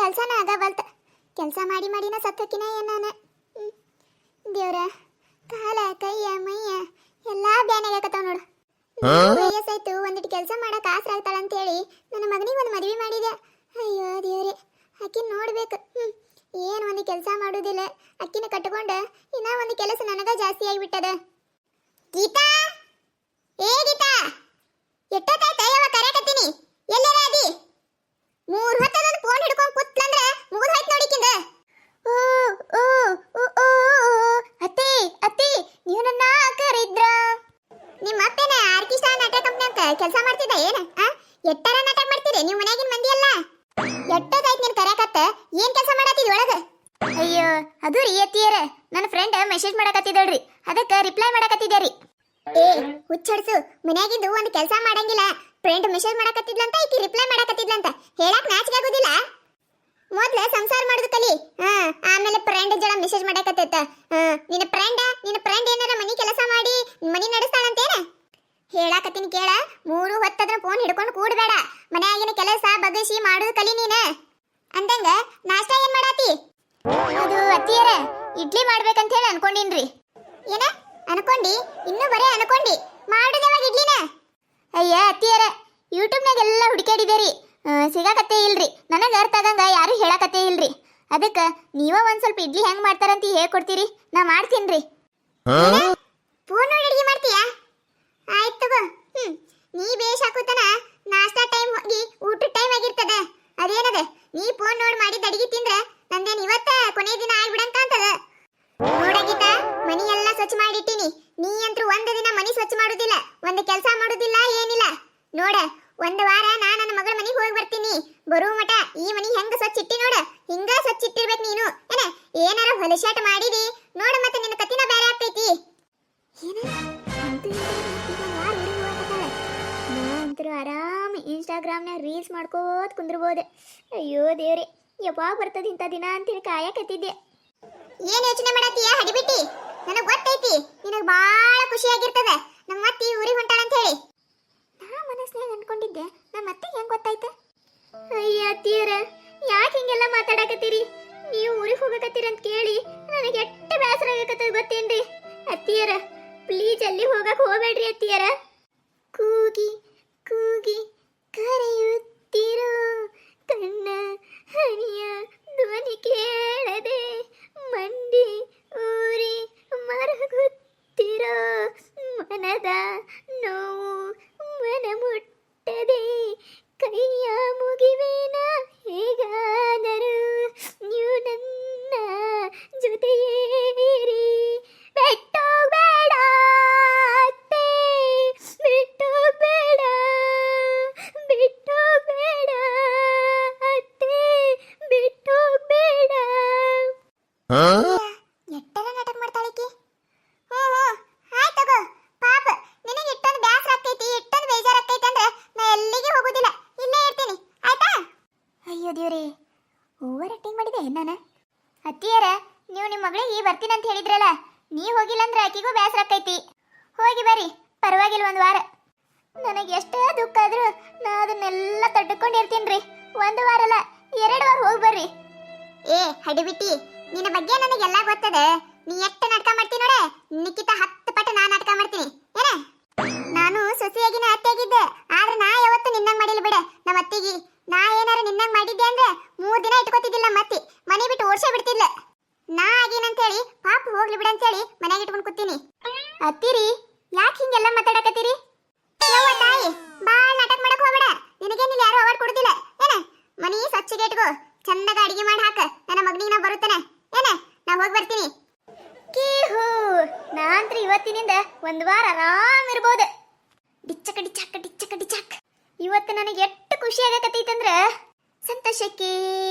ಕೆಲಸನ ಆಗವಲ್ತ. ಕೆಲಸ ಮಾಡಿ ಮಾಡಿನ ಸತ್ತಕಿನ ಏನಾನ. ದೇವ್ರ, ಕಾಲ ಕೈಯ ಮೈಯ ಎಲ್ಲಾ ಬ್ಯಾನಾಗಕತ್ತಾವ ನೋಡು. ವಯಸ್ಸಾಯ್ತು, ಒಂದಿಟ್ಟು ಕೆಲಸ ಮಾಡಕ್ ಆಸರ ಆಗ್ತಾಳ ಹೇಳಿ ನನ್ನ ಮಗನಿಗೆ ಒಂದು ಮದುವೆ ಮಾಡಿದೆ. ಅಯ್ಯೋ ದೇವ್ರೆ, ಅಕ್ಕಿನ ನೋಡ್ಬೇಕು. ಏನು ಒಂದು ಕೆಲಸ ಮಾಡುದಿಲ್ಲ. ಅಕ್ಕಿನ ಕಟ್ಕೊಂಡ ಇನ್ನ ಒಂದು ಕೆಲಸ ನನಗ ಜಾಸ್ತಿ ಆಗಿಬಿಟ್ಟದ. ಗೀತಾ, ಏ ಗೀತಾ, ಎಷ್ಟೊತ್ತಾಯ್ತ ಯಾವ ಕರೆಕತ್ತೀನಿ, ಎಲ್ಲರ ಅದಿ? 3 ಹೊತ್ತದೊಂದು ಫೋನ್ ಹಿಡ್ಕೊಂಡ್ ಕೂತ್ಲಂದ್ರ ಮುಗಿದ್ ಹೋಯ್ತು ನೋಡಿಕಿಂದ. ಓ ಓ ಓ ಓ ಅತ್ತಿ ಅತ್ತಿ, ನೀವು ನನ್ನ ಕರೆದ್ರ? ನಿಮ್ಮ ಅಪ್ಪನ ಆರ್ಕೆಸ್ಟ್ರಾ ನಾಟಕ ಕಂಪನಿ ಅಂತ ಕೆಲಸ ಮಾಡ್ತಿದ್ದ ಏನ? ಎಟ್ಟರ ನಾಟಕ ಮಾಡ್ತೀರಿ ನೀವು ಮನ್ಯಾಗಿನ ಮಂದಿ ಎಲ್ಲ? ಎಷ್ಟೊತ್ತಾಯ್ತು ನೀನು ಕರೆಕತ್ತ? ಏನ್ ಕೆಲಸ ಮಾಡತ್ತಿದ್ ಒಳಗ? ಅಯ್ಯೋ ಅದು ರೀ ಅತ್ತಿಯರ, ನನ್ನ ಫ್ರೆಂಡ್ ಮೆಸೇಜ್ ಮಾಡಕತ್ತಿದ್ದಳ್ರಿ, ಅದಕ್ಕೆ ರಿಪ್ಲೈ ಮಾಡಕತ್ತಿದ್ದೆ ರೀ. ಏ ಹುಚ್ಚಡ್ಸು, ಮನ್ಯಾಗಿದ್ದು ಒಂದು ಕೆಲಸ ಮಾಡಂಗಿಲ್ಲ. ಫ್ರೆಂಡ್ ಮೆಸೇಜ್ ಮಾಡಕತ್ತಿದ್ಲಂತ ಈಕಿ ರಿಪ್ಲೈ ಮಾಡಕತ್ತಿದ್ಲಂತ ಹೇಳಕ್ ನಾಚಿಕೆ ಆಗೋದಿಲ್ಲ? ಮೊದ್ಲ ಸಂಸಾರ ಮಾಡೋದು ಕಲಿ, ಆಮೇಲೆ ಫ್ರೆಂಡ್ ಜನ ಮೆಸೇಜ್ ಮಾಡಕತ್ತೈತ. ನಿನ್ನ ಫ್ರೆಂಡ್ ಏನಾರ ಮನಿ ಕೆಲಸ ಮಾಡಿ ಮನಿ ನಡೆಸ್ತಾಳಂತೇನ? ಹೇಳಾಕತ್ತೀನಿ ಕೇಳ, 3 ಹೊತ್ತದ್ರ ಫೋನ್ ಹಿಡ್ಕೊಂಡು ಕೂಡಬೇಡ. ಮನ್ಯಾಗಿನ ಕೆಲಸ ಬಗಸಿ ಮಾಡೋದು ಕಲಿ ನೀನ. ಅಂದಂಗ ನಾಷ್ಟಾ ಏನ್ ಮಾಡಾತಿ? ಅದು ಅತ್ತಿಯರ, ಇಡ್ಲಿ ಮಾಡ್ಬೇಕಂತ ಹೇಳಿ ಅನ್ಕೊಂಡಿನ್ರಿ. ಏನ ಅನ್ಕೊಂಡಿ? ಇನ್ನೂ ಬರೇ ಅನ್ಕೊಂಡಿ, ಮಾಡುದವಾಗ ಇಡ್ಲಿನ? ಅಯ್ಯ ಅತ್ತಿಯರ, ಯೂಟ್ಯೂಬ್ನಾಗ ಎಲ್ಲ ಹುಡುಕಾಡಿದೇರಿ, ಸಿಗಾಕತ್ತೇ ಇಲ್ರಿ. ನನಗೆ ಅರ್ಥ ಆಗಂಗ ಯಾರು ಹೇಳಾಕತ್ತೇ ಇಲ್ರಿ. ಅದಕ್ಕೆ ನೀವ ಒಂದ್ ಸ್ವಲ್ಪ ಇಡ್ಲಿ ಹೆಂಗ್ ಮಾಡ್ತಾರಂತ ಹೇಳ್ಕೊಡ್ತೀರಿ, ನಾ ಮಾಡ್ತೀನ್ರಿ. ಫೋನ್ ನೋಡಿ ಅಡಿಗೆ ಮಾಡ್ತೀಯಾ? ಆಯ್ತು ತಗೋ. ನೀ ಬೇಷ್ ಹಾಕುತ್ತಾನ ನಾಷ್ಟಾ ಟೈಮ್ ಹೋಗಿ ಊಟ ಟೈಮ್ ಆಗಿರ್ತದ. ಅದೇನದ, ನೀ ಫೋನ್ ನೋಡಿ ಮಾಡಿದ ಅಡಿಗೆ ತಿಂದ್ರ ನಂದೇನ್ ಇವತ್ತ ಕೊನೆ ದಿನ ಆಗ್ಬಿಡಂತ ಅಂತದ. ನೋಡಾಗಿತ್ತ, ಮನಿ ಎಲ್ಲ ಸ್ವಚ್ಛ ಮಾಡಿಟ್ಟಿನಿ. ನೀ ಅಂತೂ ಒಂದು ದಿನ ಮನಿ ಸ್ವಚ್ಛ ಮಾಡುದಿಲ್ಲ, ಒಂದು ಕೆಲಸ ಮಾಡುದಿಲ್ಲ, ಏನಿಲ್ಲ. ನೋಡ, ಒಂದು ವಾರ ನಾ ನನ್ನ ಮಗಳ ಮನಿಗೆ ಹೋಗಿ ಬರ್ತೀನಿ. ಬರುವ ಮಟ ಈ ಮನಿ ಹೆಂಗ ಸ್ವಚ್ಛ ಇಟ್ಟಿ ನೋಡ, ಹಿಂಗ ಸ್ವಚ್ಛ ಇಟ್ಟಿರ್ಬೇಕು ನೀನು. ಏನಾರ ಹೊಲಸಾಟ ಮಾಡಿದಿ ನೋಡ, ಮತ್ತೆ ನಿನ್ನ ಕತ್ತಿನ ಬೇರೆ ಆಗ್ತೈತಿ. ಅಂತೂ ಆರಾಮ್ ಇನ್ಸ್ಟಾಗ್ರಾಮ್ನಾಗ ರೀಲ್ಸ್ ಮಾಡ್ಕೋತ ಕುಂದ್ರಬಹುದು. ಅಯ್ಯೋ ದೇವ್ರೆ, ಯಾವಾಗ ಬರ್ತದ ಇಂಥ ದಿನ ಅಂತೇಳಿ ಕಾಯಕತ್ತಿದ್ದೆ. ಏನ್ ಯೋಚನೆ ಮಾಡತ್ತೀಯ ಹಡಿಬಿಟ್ಟಿ? ನನಗ್ ಗೊತ್ತೈತಿ ನಿನಗ್ ಬಾಳ ಖುಷಿಯಾಗಿರ್ತದ ನಮ್ಮ ಅತ್ತಿ ಊರಿಗೆ ಹೊಂಟಾಳ ಅಂತ ಹೇಳಿ. ನಾ ಮನಸ್ನಾಗ ಅನ್ಕೊಂಡಿದ್ದೆ, ನಮ್ಮ ಅತ್ತಿಗೆ ಹೆಂಗ್ ಗೊತ್ತಾಯ್ತು? ಅಯ್ಯ ಅತ್ತಿಯರ, ಯಾಕೆ ಹಿಂಗೆಲ್ಲ ಮಾತಾಡಕತ್ತೀರಿ? ನೀವು ಊರಿಗೆ ಹೋಗಕತ್ತೀರಿ ಅಂತ ಕೇಳಿ ನನಗೆ ಎಷ್ಟು ಬೇಸರ ಆಗಕತ್ತದ ಗೊತ್ತೇನ್ರಿ? ಅತ್ತಿಯರ ಪ್ಲೀಸ್ ಅಲ್ಲಿ ಹೋಗಕ್ ಹೋಗ್ಬೇಡ್ರಿ ಅತ್ತಿಯರ. ಕೂಗಿ ಕೂಗಿ ಕರೆಯುತ್ತಿರೋ ಕಣ್ಣ ಹನಿಯ ಧ್ವನಿ ಕೇಳದೆ ಮಂಡಿ ಊರಿ ಮರಗುತ್ತಿರೋ ಮನದ ನೋವು ಮನ ಮುಟ್ಟದೆ ಕೈಯ ಮುಗಿವೇನ ಹೇಗಾದರೂ ನೀವು ನನ್ನ ಜೊತೆಯೇರಿ. ಬಿಟ್ಟೋಗ್ಬೇಡ ಅತ್ತೆ, ಬಿಟ್ಟೋಗ್ಬೇಡ, ಬಿಟ್ಟೋಗ್ಬೇಡ ಅತ್ತೆ, ಬಿಟ್ಟೋಗ್ಬೇಡ. ಎಟ್ಟರ ನಾಟಕ ಮಾಡ್ತಾಳಿಕಿ. ಆಯ್ತು ತಗೋ, ಪಾಪ ನಿನಗೆ ಇಟ್ಟೊಂದು ಬ್ಯಾಸರ ಆಗ್ತೈತಿ, ಇಟ್ಟೊಂದು ಬೇಜಾರ್ ಆಗ್ತೈತಿ ಅಂದ್ರೆ ನಾ ಎಲ್ಲಿಗೆ ಹೋಗುದಿಲ್ಲ, ಇಲ್ಲೇ ಇರ್ತೀನಿ, ಆಯ್ತಾ? ಅಯ್ಯೋ ದೇವ್ರಿ, ಓವರ್ ಆಕ್ಟಿಂಗ್ ಮಾಡಿದೆ ನಾನು. ಅತ್ತಿಯರ, ನೀವು ನಿಮ್ಮ ಮಗಳಿಗೆ ಬರ್ತೀನಿ ಅಂತ ಹೇಳಿದ್ರಲ್ಲ, ನೀ ಹೋಗಿಲ್ಲ ಅಂದ್ರೆ ಆಕಿಗೂ ಬೇಸರ ಆಗ್ತೈತಿ. ಹೋಗಿ ಬರ್ರಿ, ಪರವಾಗಿಲ್ಲ, ಒಂದು ವಾರ. ನನಗೆ ಎಷ್ಟೇ ದುಃಖ ಆದ್ರೂ ನಾ ಅದನ್ನೆಲ್ಲ ತಡ್ಕೊಂಡಿರ್ತೀನಿ. 1 ವಾರ ಅಲ್ಲ, 2 ವಾರ ಹೋಗಿ ಬರ್ರಿ. ಏ ಹಡಿಬಿಟ್ಟಿ, ನಿನ್ನ ಬಗ್ಗೆ ನನಗೆಲ್ಲ ಗೊತ್ತದ. ನೀ ಎಷ್ಟು ನಾಟಕ ಮಾಡ್ತೀನಿ ನೋಡೆ, ನಿಕ್ಕಿತ 10 ಪಟ್ಟು ನಾ ನಾಟಕ ಮಾಡ್ತೀನಿ. ಏನ ನಾನು ಸೊಸೆಯಾಗಿನ ಅತ್ತೆಯಾಗಿದ್ದೆ, ಆದ್ರೆ ನಾ ಯಾವತ್ತು ನಿನ್ನಂಗ್ ಮಾಡಿಲ್ಲ ಬಿಡ. ನಮ್ಮ ಅತ್ತಿಗೆ ನಾ ಏನಾರ ನಿನ್ನಂಗ್ ಮಾಡಿದ್ದೆ ಅಂದ್ರೆ 3 ದಿನ ಇಟ್ಕೋತಿದ್ದಿಲ್ಲ, ಮತ್ತೆ ಮನೆ ಬಿಟ್ಟು ಓಡ್ಸೇ ಬಿಡ್ತಿಲ್ಲ. ನಾ ಆಗೇನಂತೇಳಿ ಪಾಪ ಹೋಗ್ಲಿ ಬಿಡ ಅಂತೇಳಿ ಮನೆಯಾಗ ಇಟ್ಕೊಂಡು ಕೂತೀನಿ. ಅತ್ತಿರಿ, ಯಾಕೆ ಹಿಂಗೆಲ್ಲ ಮಾತಾಡಕತ್ತೀರಿ? ಯವ್ವ ತಾಯಿ, ಬಾಳ ನಾಟಕ ಮಾಡಕ್ ಹೋಗ್ಬೇಡ. ನಿನಗೇನಿಲ್ಲ ಯಾರು ಅವಾರ್ಡ್ ಕೊಡುದಿಲ್ಲ. ಏನ ಮನಿ ಸ್ವಚ್ಛಗೆ ಇಟ್ಕೋ, ಚಂದಾಗ ಅಡಿಗೆ ಮಾಡಿ ಹಾಕ. ನನ್ನ ಮಗನಿಗೆ ನಾ ಬರುತ್ತೇನೆ. ಏನ ನಾ ಹೋಗಿ ಬರ್ತೀನಿ. ಕೀಹೂ, ನಾಂತ್ರ ಇವತ್ತಿನಿಂದ 1 ವಾರ ಆರಾಮ್ ಇರ್ಬೋದು. ಡಿಚ್ಚಕ ಡಿಚ್ಚಕ ಡಿಚ್ಚಕ ಡಿಚ್ಚಕ್. ಇವತ್ತು ನನಗೆ ಎಷ್ಟು ಖುಷಿ ಆಗಕತ್ತೈತಂದ್ರ, ಸಂತೋಷಕ್ಕೆ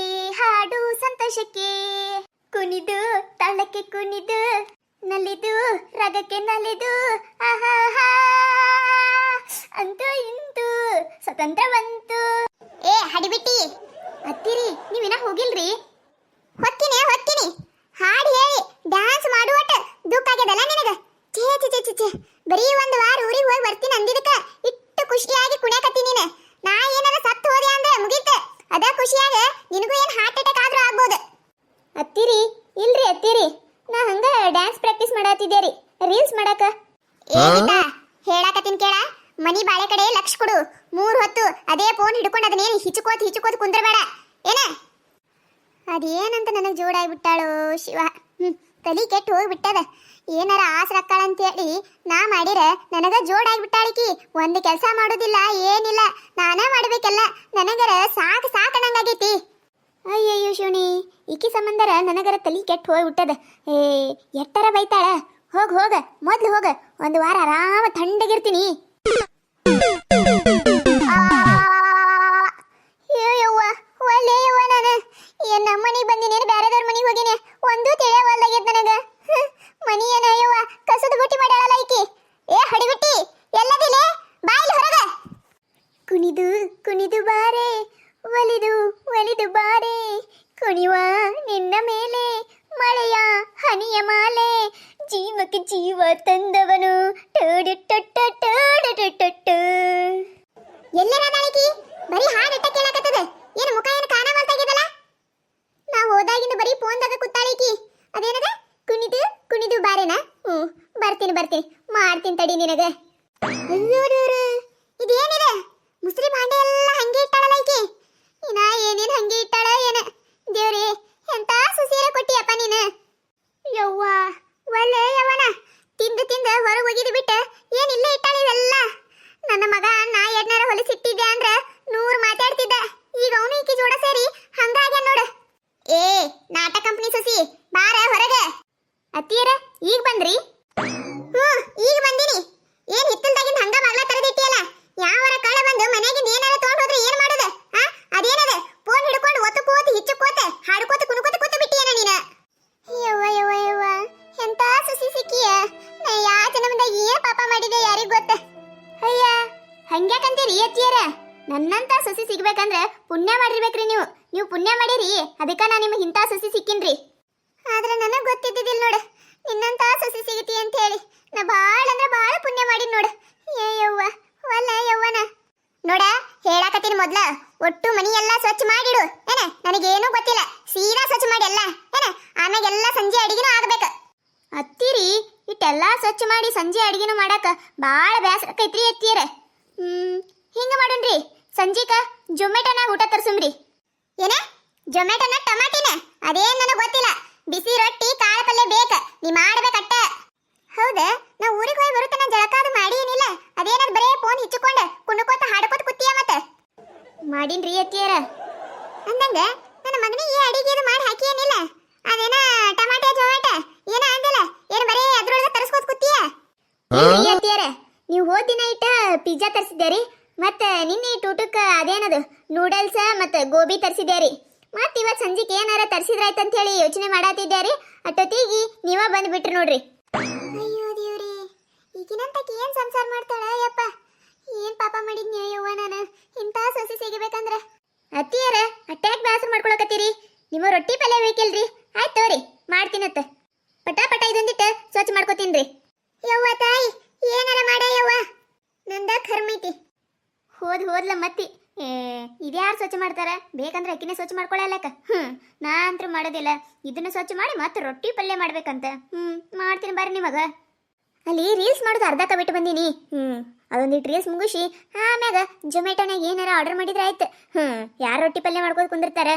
ಹಾಡು ಸಂತೋಷಕ್ಕೆ, ಕುಣಿದು ತಾಳಕ್ಕೆ ಕುಣಿದು ನಲಿದು ರಾಗಕ್ಕೆ ನಲಿದು, ಆಹಾಹಾ ಅಂತೂ ಇಂತೂ ಸ್ವತಂತ್ರ ಬಂತು. ಏ ಹಡಿಬಿಟ್ಟಿ, ಅತ್ತಿರಿ ನೀವಿನ ಹೋಗಿಲ್ರಿ? ಹೊತ್ತೀನಿ ಹಾಡು ಹೇಳಿ ಡ್ಯಾನ್ಸ್ ಮಾಡುವಟ ದುಃಖ ಆಗ್ಯದಲ್ಲ ನಿನಗ? ಛೇ ಛೇ ಛೇ ಛೇ, ಬರೀ 1 ವಾರ ಊರಿಗೆ ಹೋಗಿ ಬರ್ತೀನಿ ಅಂದಿದ್ದಕ್ಕ ಇಟ್ಟು ಖುಷಿಯಾಗಿ ಕುಣ್ಯಾಕತ್ತಿ ನೀನು. ನಾ ಏನಾರ ಸತ್ತು ಹೋದೆ ಅಂದ್ರೆ ಮುಗೀತ. ಅದ ಖುಷಿಯಾಗ ನಿನಗೂ ಏನು ಹಾರ್ಟ್ ಅಟ್ಯಾಕ್ ಅದೇ ಫೋನ್ ಹಿಡ್ಕೊಂಡು ಅದನ್ನೇನು ಹಿಚ್ಕೋತ ಕುಂದ್ರಬೇಡ ಏನ. ಅದೇನಂತ ನನಗೆ ಜೋಡಾಗ್ಬಿಟ್ಟಾಳು ಶಿವ. ತಲಿ ಕೆಟ್ಟು ಹೋಗ್ಬಿಟ್ಟದ. ಏನಾರ ಆಸರಕ್ಕಾಳ ಅಂತೇಳಿ ನಾ ಮಾಡಿರ ನನಗ ಜೋಡಾಗ್ಬಿಟ್ಟಾಳಿಕಿ. ಒಂದು ಕೆಲಸ ಮಾಡೋದಿಲ್ಲ ಏನಿಲ್ಲ, ನಾನೇ ಮಾಡ್ಬೇಕಲ್ಲ. ನನಗರ ಸಾಕಣಂಗಾಗೈತಿ. ಅಯ್ಯಯ್ಯೋ ಶಿವನಿ, ಈಕಿ ಸಂಬಂಧರ ನನಗರ ತಲಿ ಕೆಟ್ಟು ಹೋಗ್ಬಿಟ್ಟದ. ಎಟ್ಟರ ಬೈತಾಳ. ಹೋಗ ಮೊದ್ಲು ಹೋಗ, ಒಂದು ವಾರ ಆರಾಮ ಥಂಡಗಿರ್ತೀನಿ. ಯವ್ವ ಒಳ್ಳೆ ಯವ್ವ, ನಾನು ಏನ್ ನಮ್ಮ ಮನೆಗೆ ಬಂದಿನೇನು ಬೇರೆದವ್ರ ಮನೆಗೆ ಹೋಗಿನಿ ಒಂದು ತಿಳಿಯವಲ್ಲಾಗ್ಯದ ನನಗ. ಮನಿ ಏನ ಯವ್ವ ಕಸದ ಗುಟ್ಟಿ ಮಾಡ್ಯಾಳಲ್ಲ ಈಕಿ. ಏ ಹಡಿಗುಟ್ಟಿ ಎಲ್ಲದಿಲೆ ಬಾಯಿಲ್ ಹೊರಗ. ಕುಣಿದು ಬಾರೆ, ಒಲಿದು ಬಾರೆ, ಕುಣಿವ ನಿನ್ನ ಮೇಲೆ ಮಳೆಯ ಹನಿಯ ಮಾಲೆ, ಜೀವಕ್ಕೆ ಜೀವ ತಂದವನು ಎಲ್ಲೇನ ನಾಳಿಕಿ ಬರೀ ಹಾಡಿಟ್ಟ ಕೇಳಕತ್ತದ. ಏನು ಮುಖ ಏನು ಕಾಣವಲ್ತಾಗ್ಯದಲ್ಲ. ನಾ ಹೋದಾಗಿಂದ ಬರೀ ಫೋನ್ದಾಗ ಕುತ್ತಾಳಿಕಿ. ಅದೇನದ ಕುಣಿದು ಬಾರೆನಾ? ಬರ್ತೀನಿ ಮಾಡ್ತೀನಿ ತಡಿ ನಿನಗ. ಇದೇನಿದೆ ಮುಸ್ರಿ ಭಾಂಡೆ ಎಲ್ಲ ಹಂಗೆ ಇಟ್ಟಾಳಲ್ಲ ಈಕಿ. ಇನ್ನ ಏನೇನ್ ಹಂಗೆ ಇಟ್ಟಾಳ ಏನ. ದೇವ್ರಿ ಎಂತ ಸುಸೀರ ಕೊಟ್ಟಿಯಪ್ಪ ನೀನು. ಯವ್ವ ಒಳ್ಳೆ ಯವ್ವನ ತಿಂದ ಹೊರಗೆ ಹೋಗಿದ್ ಬಿಟ್ಟ ಏನಿಲ್ಲ ಇಟ್ಟಾಳ ಇವೆಲ್ಲ. ನನ್ನ ಮಗ ನಾ ಎಡ್ನಾರ ಹೊಲಿಸಿಟ್ಟಿದ್ದೆ ಅಂದ್ರ 100 ಮಾತಾಡ್ತಿದ್ದ. ಈಗ ಅವನು ಈಕಿ ಜೋಡ ಸೇರಿ ಹಂಗಾಗ್ಯ ನೋಡು. ಏ ನಾಟಕ ಕಂಪನಿ ಸಸಿ ಬಾರ ಹೊರಗ. ಅತ್ತಿಯರ ಈಗ ಬಂದ್ರಿ? ಈಗ ಬಂದಿನಿ. ಏನ್ ಹಿತ್ತಲ್ದಾಗಿಂದ ಹಂಗ ಬಾಗ್ಲ ತರದಿಟ್ಟಿಯಲ್ಲ. ಯಾವರ ಕಳ್ಳ ಬಂದು ಮನೆಗಿಂದ ಏನಾರ ತಗೊಂಡ್ ಹೋದ್ರೆ ಏನ್ ಮಾಡೋದ? ಅದೇನದ ಫೋನ್ ಹಿಡ್ಕೊಂಡು ಒತ್ತಕೋತ ಹಿಚ್ಚಕೋತ ಹಾಡ್ಕೋತ ಕುಣ್ಕೋತ ಕೂತ ಬಿಟ್ಟಿಯನ ನೀನ. ಯವ್ವ ಎಂತ ಸಸಿ ಸಿಕ್ಕಿಯ. ನಾ ಯಾ ಜನ್ಮದಾಗ ಏನ್ ಪಾಪ ಮಾಡಿದೆ ಯಾರಿಗ್ ಗೊತ್ತ. ಅಯ್ಯ ಹಂಗ್ಯಾಕಂತೀರಿ ಅತ್ತಿಯರ? ನನ್ನಂತ ಸಸಿ ಸಿಗ್ಬೇಕಂದ್ರ ಪುಣ್ಯ ಮಾಡಿರ್ಬೇಕ್ರಿ ನೀವು. ಪುಣ್ಯ ಮಾಡಿರಿ, ಅದಕ್ಕ ನಾ ನಿಮ್ಗೆ ಇಂಥ ಸಸಿ ಸಿಕ್ಕಿನ್ರಿ. ಆದ್ರೆ ನನಗ್ ಗೊತ್ತಿದ್ದಿದ್ದಿಲ್ಲ ನೋಡು ನಿನ್ನಂತ ಸಸಿ ಸಿಗತಿ ಅಂತ ಹೇಳಿ. ನಾ ಬಾಳ ಅಂದ್ರೆ ಬಾಳ ಪುಣ್ಯ ಮಾಡಿದ್ ನೋಡು. ಯವ್ವ ಒಲ್ಲ ಯವ್ವನ ನೋಡ ಹೇಳಾಕತ್ತೀನಿ. ಮೊದ್ಲ ಒಟ್ಟು ಮನಿ ಎಲ್ಲಾ ಸ್ವಚ್ಛ ಮಾಡಿಡು ಏನ. ನನಗೇನು ಗೊತ್ತಿಲ್ಲ, ಸೀದಾ ಸ್ವಚ್ಛ ಮಾಡಿ ಎಲ್ಲ ಏನ. ಆಮ್ಯಾಗೆಲ್ಲ ಸಂಜೆ ಅಡಿಗೆನೂ ಆಗ್ಬೇಕ. ಅತ್ತಿರಿ ಇಟ್ಟೆಲ್ಲಾ ಸ್ವಚ್ಛ ಮಾಡಿ ಸಂಜೆ ಅಡಿಗೆನೂ ಮಾಡಾಕ ಬಾಳ ಬ್ಯಾಸರಕೈತ್ರಿ ಅತ್ತಿಯರ. ಹಿಂಗ ಮಾಡೋಣ್ರಿ, ಸಂಜೀಕ ಜೊಮ್ಯಾಟೋನಾಗ ಊಟ ತರ್ಸುಮ್ರಿ. ಏನ ಜೊಮ್ಯಾಟೋನ ಟಮಾಟಿನ? ಅದೇನ್ ನನಗೆ ಗೊತ್ತಿಲ್ಲ. ಬಿಸಿ ರೊಟ್ಟಿ ಕಾಳ ಪಲ್ಯ ಬೇಕ, ನೀ ಮಾಡ್ಬೇಕಟ್ಟ. ಹೌದ ನಾ ಊರಿಗೆ ಹೋಗಿ ಬರುತ್ತನ ಜಳಕಾದು ಮಾಡಿ ಏನಿಲ್ಲ. ಅದೇನದ್ ಬರೇ ಫೋನ್ ಹಿಚ್ಚಿಕೊಂಡ ಕುಣ್ಕೋತ ಹಾಡ್ಕೋತ ಕುತ್ತಿಯ ಮತ್ತ. ಮಾಡಿನ್ರಿ ಅತ್ತಿಯರ. ಅಂದಂಗ ನನ್ನ ಮಗನಿಗೆ ಅಡಿಗೆ ಇದು ಮಾಡಿ ಹಾಕಿ ಏನಿಲ್ಲ. ಅದೇನ ಟಮಾಟೆ ಜೊಮ್ಯಾಟ ಏನ ಅಂದಲ್ಲ, ಏನ್ ಬರೇ ಅದ್ರೊಳಗ ತರಿಸ್ಕೋತ ಕುತ್ತಿಯ? ಅತ್ತಿಯರ ನೀವು ಹೋದ ದಿನ ಇಟ್ಟ ಪಿಜ್ಜಾ ತರಿಸಿದ್ದೇರಿ. ಮತ್ತೆ ನಿನ್ನೆ ಊಟಕ್ಕೆ ಅದೇನದು ನೂಡಲ್ಸ್ ಮತ್ತೆ ಗೋಬಿ ತರಿಸಿದ್ದೇರಿ. ಮತ್ತೆ ಇವತ್ತು ಸಂಜೆಗೆ ಏನಾರ ತರಿಸಿದ್ರಾಯ್ತು ಅಂತ ಹೇಳಿ ಯೋಚನೆ ಮಾಡಾತಿದ್ದೇರಿ. ಅಷ್ಟೊತ್ತಿಗೆ ನೀವ ಬಂದ್ಬಿಟ್ರಿ ನೋಡ್ರಿ. ಅಯ್ಯೋ ದೇವ್ರಿ, ಈಗಿನಂತಕ್ಕೆ ಏನ್ ಸಂಸಾರ ಮಾಡ್ತಾಳ ಯಪ್ಪ. ಏನ್ ಪಾಪ ಮಾಡಿದ್ನಿ ಯವ್ವ ನಾನು ಇಂಥ ಸೊಸಿ ಸಿಗಬೇಕಂದ್ರ. ಅತ್ತಿಯರ ಅಟ್ಯಾಕ್ ಬ್ಯಾಸರ ಮಾಡ್ಕೊಳಕತ್ತೀರಿ. ನಿಮ್ಮ ರೊಟ್ಟಿ ಪಲ್ಯ ಬೇಕಿಲ್ರಿ? ಆಯ್ತು ತೋರಿ ಮಾಡ್ತೀನತ್ತ. ಪಟ ಇದೊಂದಿಟ್ಟು ಸ್ವಚ್ಛ ಮಾಡ್ಕೋತೀನ್ರಿ. ಯವ್ವ ತಾಯಿ ಏನಾರ ಮಾಡ ಯವ್ವ, ನಂದ ಕರ್ಮೈತಿ. ಹೋದ್ಲ ಮತ್ತಿ. ಇದ್ಯಾರು ಸ್ವಚ್ಛ ಮಾಡ್ತಾರ? ಬೇಕಂದ್ರೆ ಅಕ್ಕಿನೇ ಸ್ವಚ್ಛ ಮಾಡ್ಕೊಳ್ಳಕ್ಕ. ನಾ ಅಂತೂ ಮಾಡೋದಿಲ್ಲ. ಇದನ್ನ ಸ್ವಚ್ಛ ಮಾಡಿ ಮತ್ತೆ ರೊಟ್ಟಿ ಪಲ್ಯ ಮಾಡ್ಬೇಕಂತ. ಮಾಡ್ತೀನಿ ಬರ್ರಿ ನಿಮಗ. ಅಲ್ಲಿ ರೀಲ್ಸ್ ಮಾಡೋದು ಅರ್ಧಕ್ಕ ಬಿಟ್ಟು ಬಂದೀನಿ. ಅದೊಂದಿಟ್ಟು ರೀಲ್ಸ್ ಮುಗಿಸಿ ಆಮ್ಯಾಗ ಜೊಮ್ಯಾಟೋನಾಗ ಏನಾರ ಆರ್ಡರ್ ಮಾಡಿದ್ರೆ ಆಯ್ತು. ಯಾರು ರೊಟ್ಟಿ ಪಲ್ಯ ಮಾಡ್ಕೊಂಡು ಕುಂದಿರ್ತಾರ?